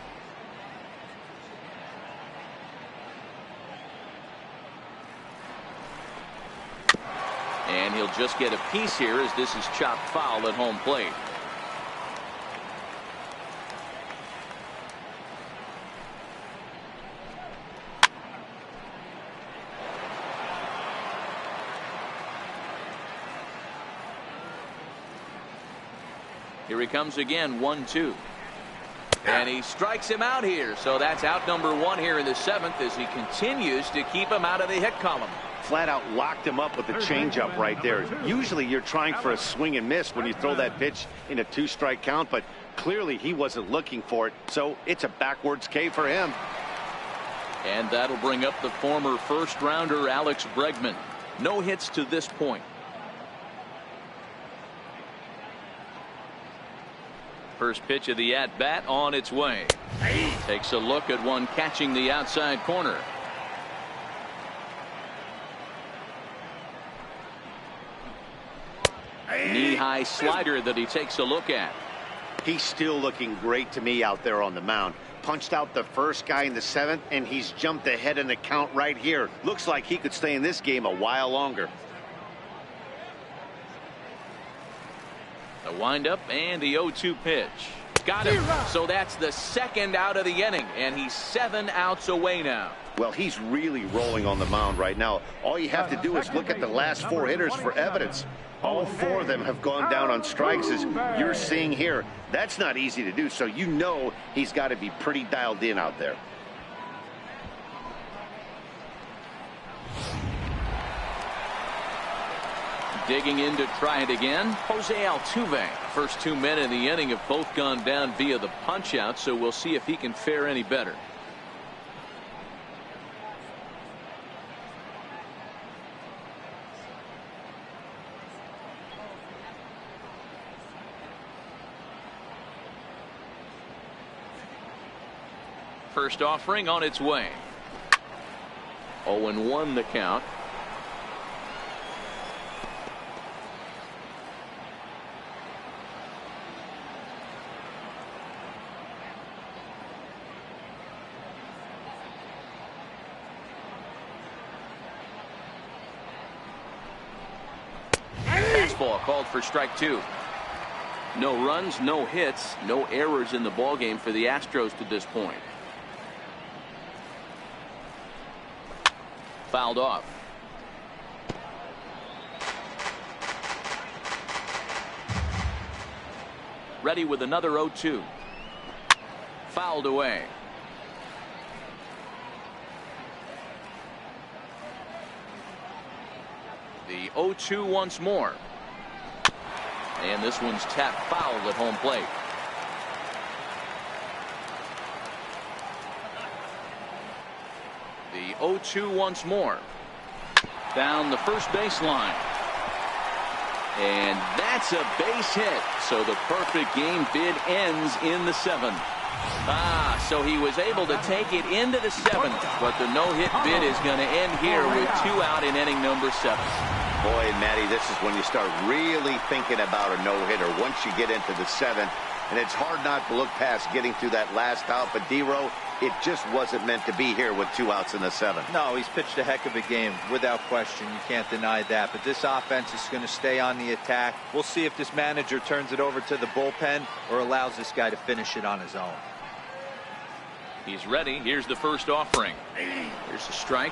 And he'll just get a piece here as this is chopped foul at home plate. Here he comes again, 1-2. And he strikes him out here. So that's out number 1 here in the 7th as he continues to keep him out of the hit column. Flat out locked him up with the changeup right there. Usually you're trying for a swing and miss when you throw that pitch in a 2-strike count, but clearly he wasn't looking for it. So it's a backwards K for him. And that'll bring up the former first-rounder Alex Bregman. No hits to this point. First pitch of the at-bat on its way. Takes a look at one catching the outside corner. Knee-high slider that he takes a look at. He's still looking great to me out there on the mound. Punched out the first guy in the 7th, and he's jumped ahead in the count right here. Looks like he could stay in this game a while longer. The windup and the 0-2 pitch. Got him. So that's the 2nd out of the inning, and he's 7 outs away now. Well, he's really rolling on the mound right now. All you have to do is look at the last 4 hitters for evidence. All 4 of them have gone down on strikes, as you're seeing here. That's not easy to do, so you know he's got to be pretty dialed in out there. Digging in to try it again, Jose Altuve. First 2 men in the inning have both gone down via the punch out, so we'll see if he can fare any better. First offering on its way. 0-1 the count. Fastball called for strike 2. No runs, no hits, no errors in the ballgame for the Astros to this point. Fouled off. Ready with another 0-2. Fouled away. The The 0-2 once more. And this one's tapped foul at home plate. The 0-2 once more. Down the first baseline. And that's a base hit. So the perfect game bid ends in the 7th. So he was able to take it into the 7th, but the no-hit bid is going to end here with 2 out in inning number 7. Boy, Matty, this is when you start really thinking about a no-hitter once you get into the 7th, and it's hard not to look past getting through that last out, but D-Row, it just wasn't meant to be here with 2 outs in the 7th. No, he's pitched a heck of a game, without question. You can't deny that, but this offense is going to stay on the attack. We'll see if this manager turns it over to the bullpen or allows this guy to finish it on his own. He's ready. Here's the first offering. Here's a strike.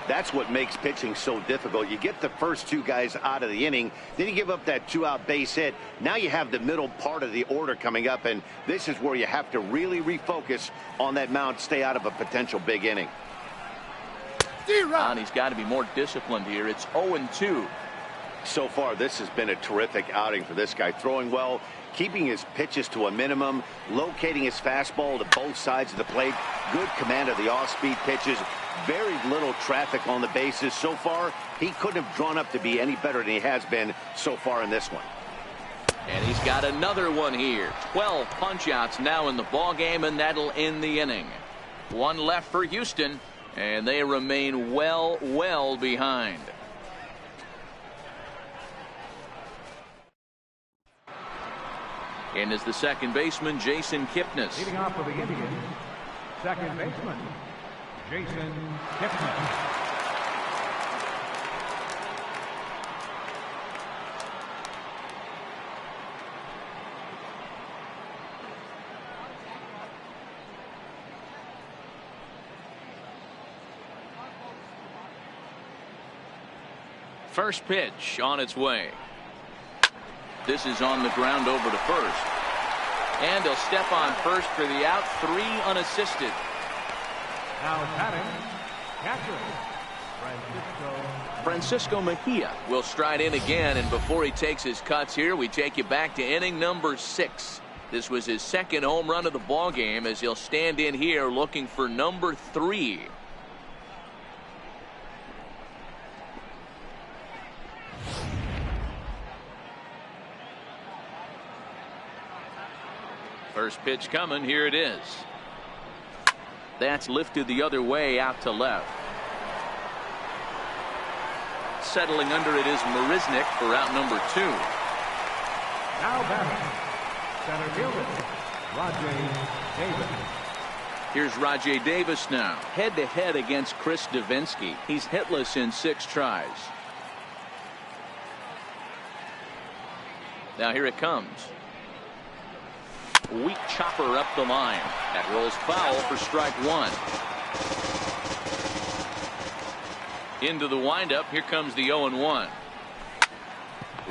That's what makes pitching so difficult. You get the first 2 guys out of the inning, then you give up that 2-out base hit. Now you have the middle part of the order coming up, and this is where you have to really refocus on that mound, stay out of a potential big inning. And he's got to be more disciplined here. It's 0-2. So far, this has been a terrific outing for this guy. Throwing well, keeping his pitches to a minimum, locating his fastball to both sides of the plate, good command of the off-speed pitches, very little traffic on the bases. So far, he couldn't have drawn up to be any better than he has been so far in this one. And he's got another one here. 12 punch-outs now in the ball game, and that'll end the inning. 1 left for Houston, and they remain well behind. And is the second baseman, Jason Kipnis. Leading off for the Indians, second baseman, Jason Kipnis. First pitch on its way. This is on the ground over to first. And he'll step on first for the out. 3 unassisted. Now batting, catcher, Francisco Mejia will stride in again, and before he takes his cuts here, we take you back to inning number 6. This was his second home run of the ball game, as he'll stand in here looking for number 3. First pitch coming. Here it is. That's lifted the other way out to left. Settling under it is Marisnik for out number 2. Now batting, center fielder, Rajay Davis. Here's Rajay Davis now, head-to-head against Chris Davinsky. He's hitless in 6 tries. Now here it comes. Weak chopper up the line. That rolls foul for strike 1. Into the windup. Here comes the 0-1.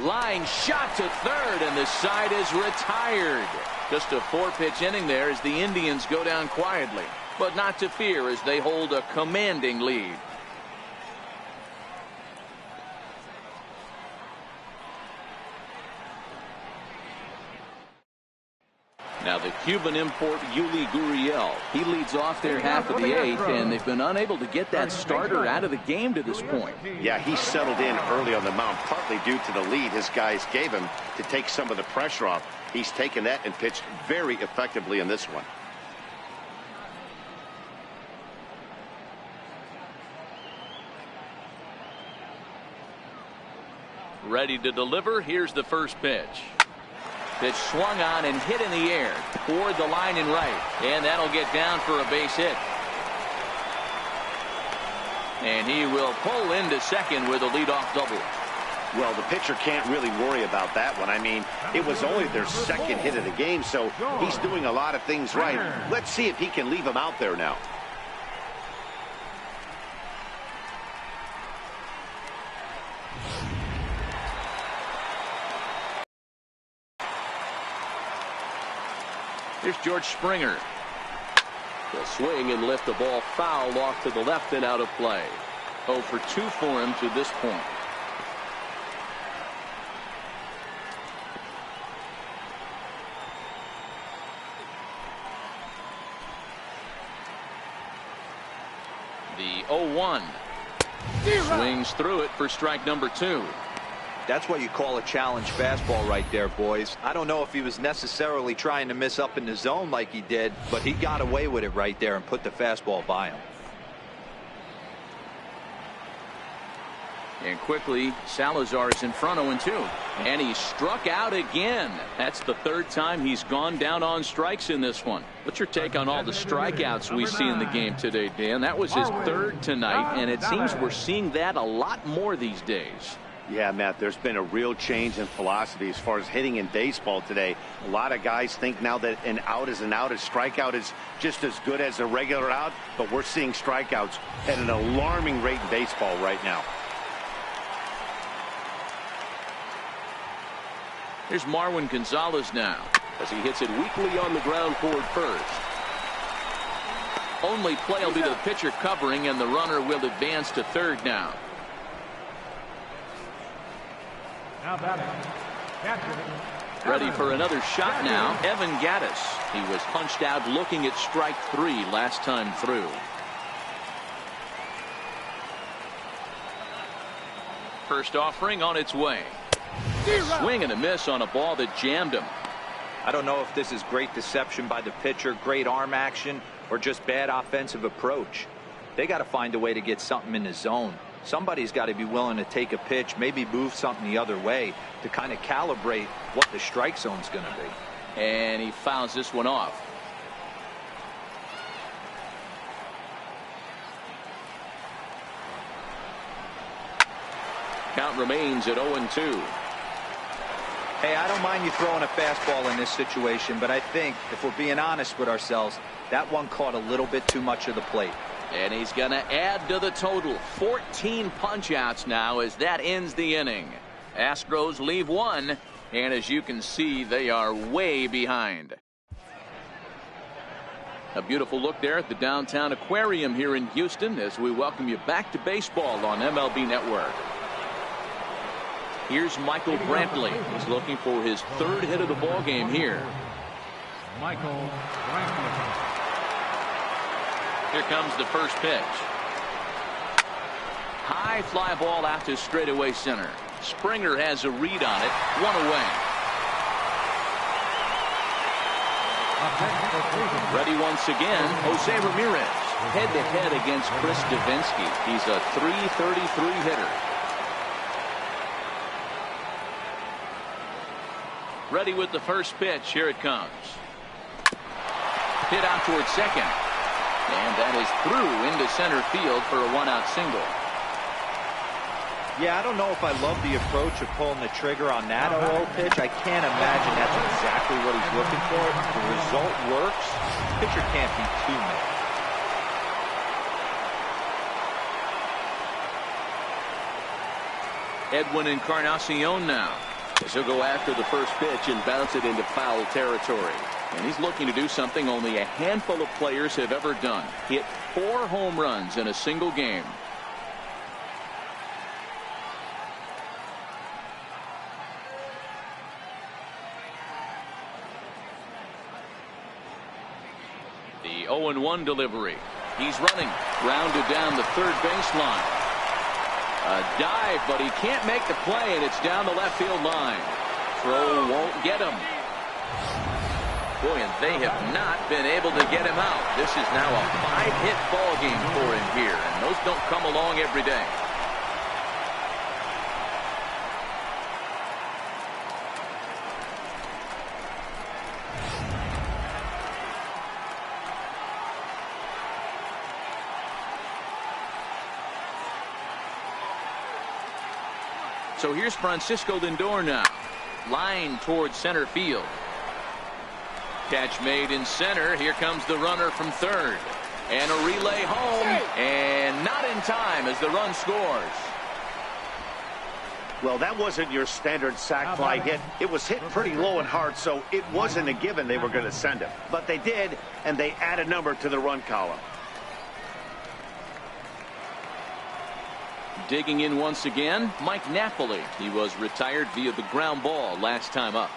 Line shot to third, and the side is retired. Just a 4-pitch inning there as the Indians go down quietly, but not to fear as they hold a commanding lead. Now the Cuban import Yuli Gurriel, he leads off their half of the 8th, and they've been unable to get that starter out of the game to this point. Yeah, he settled in early on the mound, partly due to the lead his guys gave him to take some of the pressure off. He's taken that and pitched very effectively in this one. Ready to deliver. Here's the first pitch. Pitch swung on and hit in the air toward the line and right, and that'll get down for a base hit. And he will pull into second with a leadoff double. Well, the pitcher can't really worry about that one. I mean, it was only their second hit of the game, so he's doing a lot of things right. Let's see if he can leave him out there now. Here's George Springer. He'll swing and lift the ball foul off to the left and out of play. 0 for 2 for him to this point. 0-1. Swings through it for strike number 2. That's what you call a challenge fastball right there, boys. I don't know if he was necessarily trying to miss up in the zone like he did, but he got away with it right there and put the fastball by him. And quickly, Salazar is in front 0-2. And he struck out again. That's the 3rd time he's gone down on strikes in this one. What's your take on all the strikeouts we see in the game today, Dan? That was his 3rd tonight, and it seems we're seeing that a lot more these days. Yeah, Matt, there's been a real change in philosophy as far as hitting in baseball today. A lot of guys think now that an out is an out, a strikeout is just as good as a regular out, but we're seeing strikeouts at an alarming rate in baseball right now. Here's Marwin Gonzalez now, as he hits it weakly on the ground toward first. Only play will be to the pitcher covering, and the runner will advance to 3rd now. Now batting, catcher. Ready for another shot now, Evan Gattis. He was punched out looking at strike 3 last time through. First offering on its way. Swing and a miss on a ball that jammed him. I don't know if this is great deception by the pitcher, great arm action, or just bad offensive approach. They got to find a way to get something in the zone. Somebody's got to be willing to take a pitch, maybe move something the other way to kind of calibrate what the strike zone's going to be. And he fouls this one off. Count remains at 0-2. Hey, I don't mind you throwing a fastball in this situation, but I think if we're being honest with ourselves, that one caught a little bit too much of the plate. And he's going to add to the total. 14 punch-outs now as that ends the inning. Astros leave 1, and as you can see, they are way behind. A beautiful look there at the downtown aquarium here in Houston as we welcome you back to baseball on MLB Network. Here's Michael Brantley. He's looking for his 3rd hit of the ball game here. Michael Brantley. Here comes the first pitch. High fly ball out to straightaway center. Springer has a read on it. 1 away. Ready once again, Jose Ramirez. Head-to-head against Chris Davinsky. He's a .333 hitter. Ready with the first pitch. Here it comes. Hit out towards second. And that is through into center field for a 1-out single. Yeah, I don't know if I love the approach of pulling the trigger on that 0-0 pitch. I can't imagine that's exactly what he's looking for. If the result works, the pitcher can't be too mad. Edwin Encarnacion now. As he'll go after the first pitch and bounce it into foul territory. And he's looking to do something only a handful of players have ever done. Hit 4 home runs in a single game. The 0-1 delivery. He's running. Grounded down the 3rd baseline. A dive, but he can't make the play, and it's down the left field line. Throw won't get him. Boy, and they have not been able to get him out. This is now a 5-hit ball game for him here, and those don't come along every day. So here's Francisco Lindor now. Line towards center field. Catch made in center. Here comes the runner from 3rd. And a relay home. And not in time as the run scores. Well, that wasn't your standard sac fly hit. It was hit pretty low and hard, so it wasn't a given they were going to send him. But they did, and they add a number to the run column. Digging in once again, Mike Napoli. He was retired via the ground ball last time up.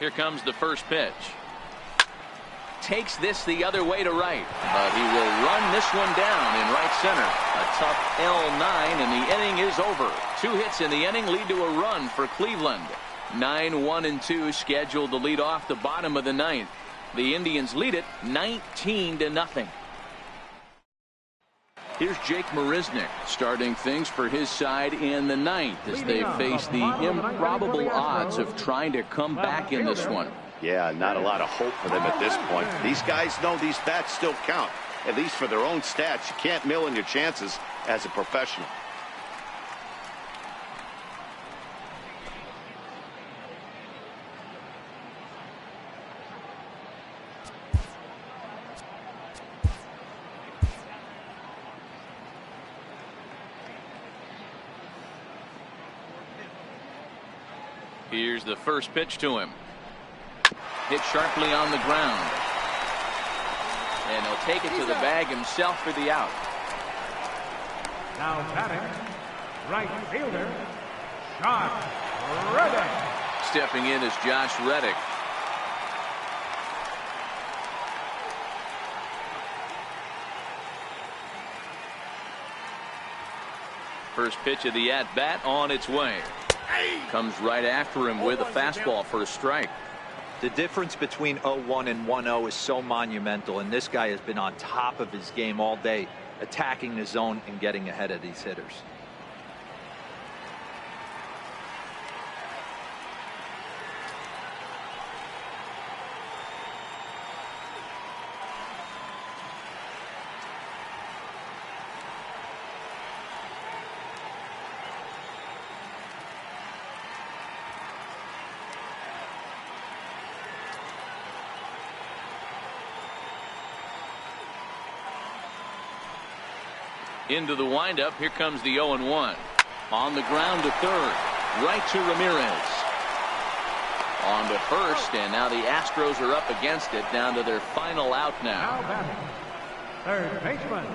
Here comes the first pitch. Takes this the other way to right, but he will run this one down in right center. A tough L9, and the inning is over. 2 hits in the inning lead to a run for Cleveland. 9-1-2 scheduled to lead off the bottom of the 9th. The Indians lead it 19-0. Here's Jake Marisnick starting things for his side in the 9th as they face the improbable odds of trying to come back in this one. Yeah, not a lot of hope for them at this point. These guys know these bats still count, at least for their own stats. You can't mill in your chances as a professional. Here's the first pitch to him. Hit sharply on the ground. And he'll take it to the bag himself for the out. Now batting, right fielder, Josh Reddick. Stepping in is Josh Reddick. First pitch of the at-bat on its way. Comes right after him with a fastball for a strike. The difference between 0-1 and 1-0 is so monumental, and this guy has been on top of his game all day, attacking the zone and getting ahead of these hitters. Into the windup. Here comes the 0-1. On the ground to third. Right to Ramirez. On to first, and now the Astros are up against it, down to their final out now. Third baseman.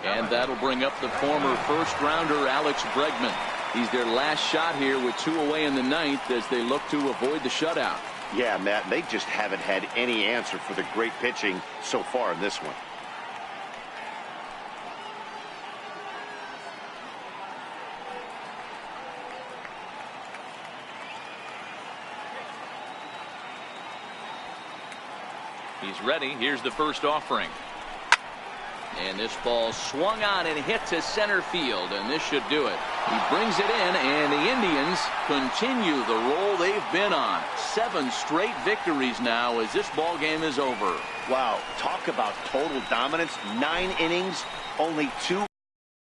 And that'll bring up the former first-rounder Alex Bregman. He's their last shot here with 2 away in the 9th as they look to avoid the shutout. Yeah, Matt, they just haven't had any answer for the great pitching so far in this one. He's ready. Here's the first offering. And this ball swung on and hit to center field, and this should do it. He brings it in, and the Indians continue the roll they've been on. 7 straight victories now as this ball game is over. Wow, talk about total dominance. 9 innings, only 2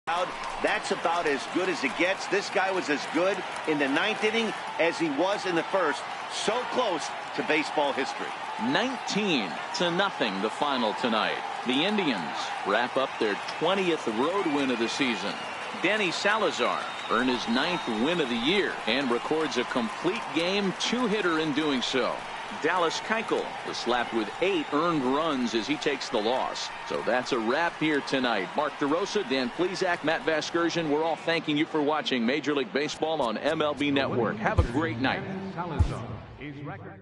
out. That's about as good as it gets. This guy was as good in the 9th inning as he was in the first. So close to baseball history. 19-0 the final tonight. The Indians wrap up their 20th road win of the season. Danny Salazar earned his 9th win of the year and records a complete game 2-hitter in doing so. Dallas Keuchel was slapped with 8 earned runs as he takes the loss. So that's a wrap here tonight. Mark DeRosa, Dan Plesac, Matt Vasgersian, we're all thanking you for watching Major League Baseball on MLB Network. Have a great night. Salazar is record.